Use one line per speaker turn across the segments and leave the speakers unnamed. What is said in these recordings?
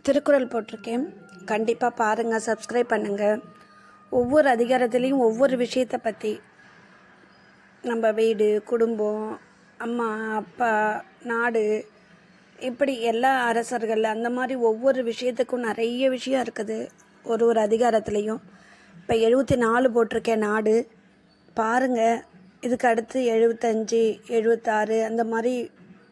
திருக்குறள் போட்டிருக்கேன். கண்டிப்பாக பாருங்கள், சப்ஸ்கிரைப் பண்ணுங்கள். ஒவ்வொரு அதிகாரத்துலேயும் ஒவ்வொரு விஷயத்தை பற்றி, நம்ம வீடு, குடும்பம், அம்மா, அப்பா, நாடு, இப்படி எல்லா அரசர்கள், அந்த மாதிரி ஒவ்வொரு விஷயத்துக்கும் நிறைய விஷயம் இருக்குது ஒரு அதிகாரத்துலேயும். இப்போ 74 போட்டிருக்கேன் நாடு. பாருங்கள். இதுக்கு அடுத்து 75, 76 அந்த மாதிரி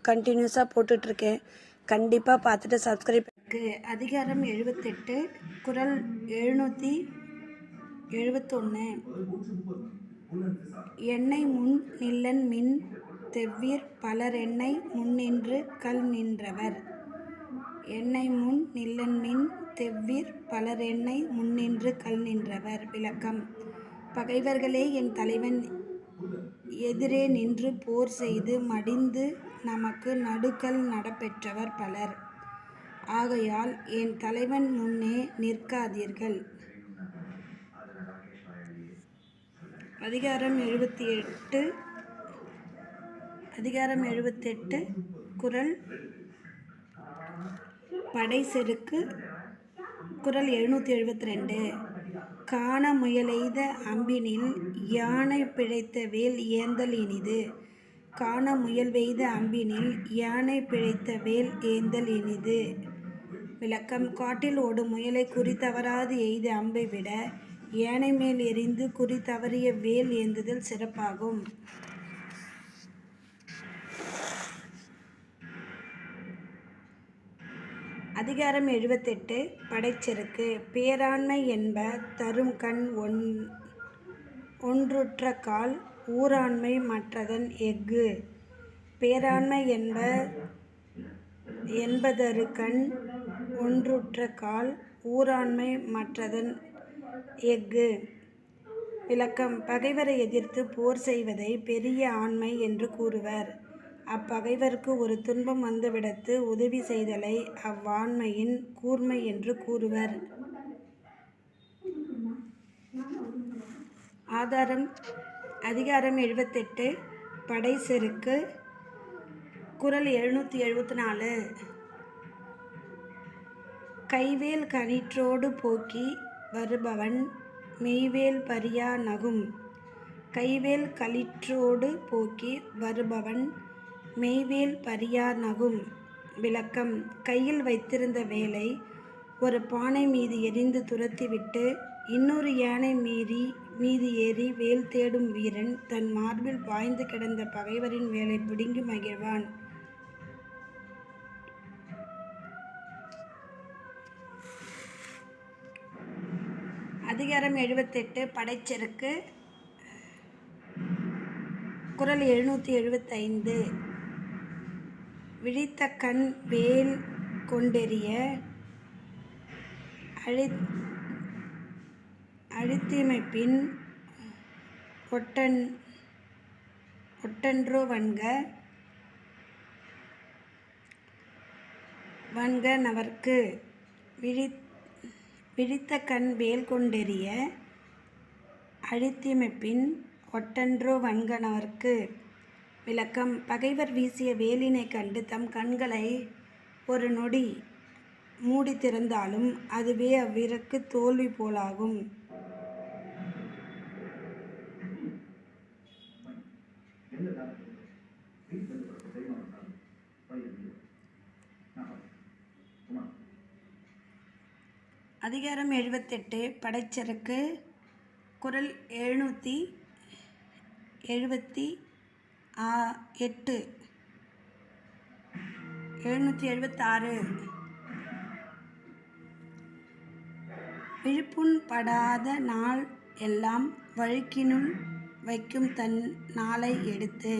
கண்டினியூஸாக போட்டுட்ருக்கேன். கண்டிப்பாக பார்த்துட்டு சப்ஸ்கிரைப் பண்ணுங்க. அதிகாரம் 78, குறள் 771. எண்ணெய் முன் நில்லன் மின் தெவ்விர் பலர் எண்ணெய் முன்னின்று கல் நின்றவர். எண்ணெய் முன் நில்லன் மின் தெவ்விர் பலர் எண்ணெய் முன்னின்று கல் நின்றவர். விளக்கம்: பகைவர்களே என் தலைவன் எதிரே நின்று போர் செய்து மடிந்து நமக்கு நடுக்கல் நடப்பெற்றவர் பலர். ஆகையால் என் தலைவன் முன்னே நிற்காதீர்கள். அதிகாரம் 78, குறள் படை செருக்கு. குறள் 772. காண முயலெய்த அம்பினில் யானை பிழைத்த வேல் ஏந்தல் இனிது. காண முயல்வெய்த அம்பினில் யானை பிழைத்த வேல் ஏந்தல் இனிது. விளக்கம்: காட்டில் ஓடும் முயலை குறி தவறாது எய்த அம்பை விட யானை மேல் எறிந்து குறி தவறிய வேல் ஏந்துதல் சிறப்பாகும். அதிகாரம் 78, படைச்செருக்கு. பேராண்மை என்ப தரும்கண் ஒன்றுற்ற கால் ஊராண்மை மற்றதன் எஃகு. பேராண்மை என்பதருகண் ஒன்றுற்ற கால் ஊராண்மை மற்றதன் எஃகு. விளக்கம்: பகைவரை எதிர்த்து போர் செய்வதை பெரிய ஆண்மை என்று கூறுவர். அப்பகைவருக்கு ஒரு துன்பம் வந்துவிடத்து உதவி செய்தலை அவ்வாண்மையின் கூர்மை என்று கூறுவர். அதிகாரம் 78, படை செருக்கு. குறள் 774. கைவேல் கணிற்றோடு போக்கி வருபவன் மெய்வேல் பறியா நகும். கைவேல் களிற்றோடு போக்கி வருபவன் மெய்வேல் பறியா நகும். விளக்கம்: கையில் வைத்திருந்த வேலை ஒரு பானை மீது எறிந்து துரத்திவிட்டு இன்னொரு யானை மீது ஏறி வேல் தேடும் வீரன் தன் மார்பில் பாய்ந்து கிடந்த பகைவரின் வேலை பிடுங்கி மகிழ்வான். அதிகாரம் 78, படைச்செருக்கு. குறள் 775. விழித்த கண் வேல் கொண்டெறிய அழித்திமைப்பின் ஒட்டன்றோ வன்க நவர்க்கு. விழித்த கண் வேல் கொண்டெறிய அழித்திமைப்பின் ஒட்டன்றோ வன்க நவர்க்கு. விளக்கம்: பகைவர் வீசிய வேலினை கண்டு தம் கண்களை ஒரு நொடி மூடி திறந்தாலும் அதுவே அவ்வீரருக்கு தோல்வி போலாகும். அதிகாரம் 78, படைச்செருக்கு. குறள் 776. விழிப்புண் படாத நாள் எல்லாம் வழுக்கினுள் வைக்கும் தன் நாளை எடுத்து.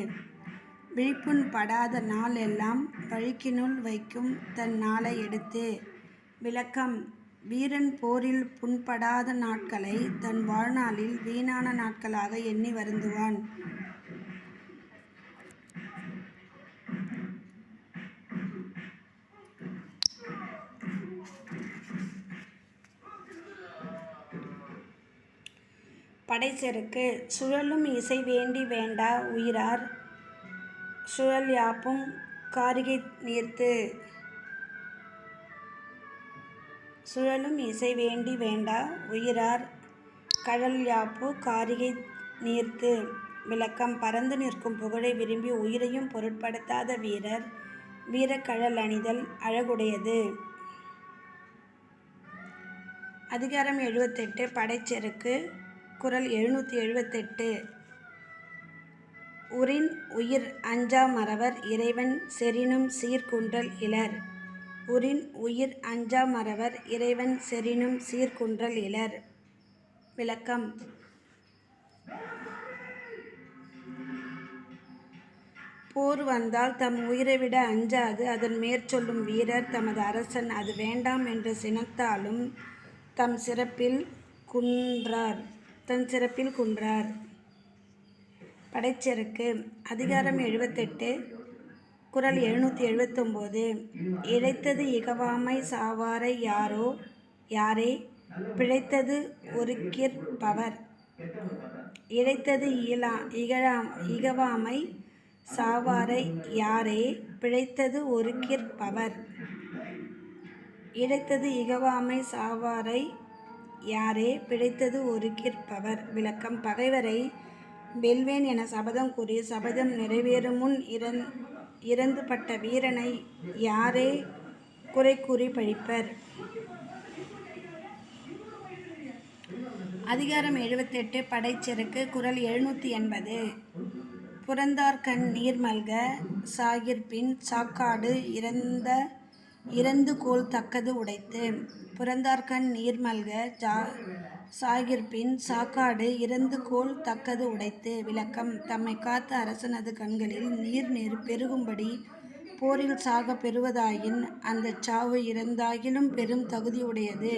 விழிப்புண் படாத நாள் எல்லாம் வழுக்கினுள் வைக்கும் தன் நாளை எடுத்து. விளக்கம்: வீரன் போரில் புண்படாத நாட்களை தன் வாழ்நாளில் வீணான நாட்களாக எண்ணி வருந்துவான். படைச்செருக்கு சுழலும் இசை வேண்டி வேண்டா உயிரார் சுழல் யாப்பும் காரிகை நீர்த்து. சுழலும் இசை வேண்டி வேண்டா உயிரார் கழல் யாப்பு காரிகை நீர்த்து. விளக்கம் பரந்து நிற்கும் புகழை விரும்பி உயிரையும் பொருட்படுத்தாத வீரர் வீரக்கழல் அணிதல் அழகுடையது. அதிகாரம் 78 படைச்செருக்கு குறள் 778. உரின் உயிர் அஞ்சா மறவர் இறைவன் செறினும் சீர்குன்றல் இலர். உரின் உயிர் அஞ்சா மறவர் இறைவன் செறினும் சீர்குன்றல் இலர். விளக்கம் போர் வந்தால் தம் உயிரை விட அஞ்சாது அதன் மேற்சொல்லும் வீரர் தமது அரசன் அது வேண்டாம் என்று சினத்தாலும் தன் சிறப்பில் குன்றார். படைச்செருக்கு அதிகாரம் 78 குறள் 779. இழைத்தது இகவாமை சாவாரை யாரே பிழைத்தது ஒருக்கிற்பவர். இழைத்தது இகவாமை சாவாரை யாரே பிழைத்தது ஒருக்கிற்பவர். இழைத்தது இகவாமை சாவாரை யாரே பிழைத்தது ஒருக்கிற்பவர். விளக்கம் பகைவரை வெல்வேன் என சபதம் கூறி சபதம் நிறைவேறுமுன் இறந்துபட்ட வீரனை யாரே குறை கூறி பழிப்பர். அதிகாரம் 78 படைச்செருக்கு குறள் 780. புறந்தார்கண் நீர்மல்க சாகிற்பின் சாக்காடு இறந்து கோல் தக்கது உடைத்து. புறந்தார்கண் நீர்மல்க சாகிற்பின் சாக்காடு இறந்து கோல் தக்கது உடைத்து. விளக்கம் தம்மை காத்த அரசனது கண்களில் நீர் பெருகும்படி போரில் சாக பெறுவதாயின் அந்த சாவு இறந்தாகிலும் பெரும் தகுதியுடையது.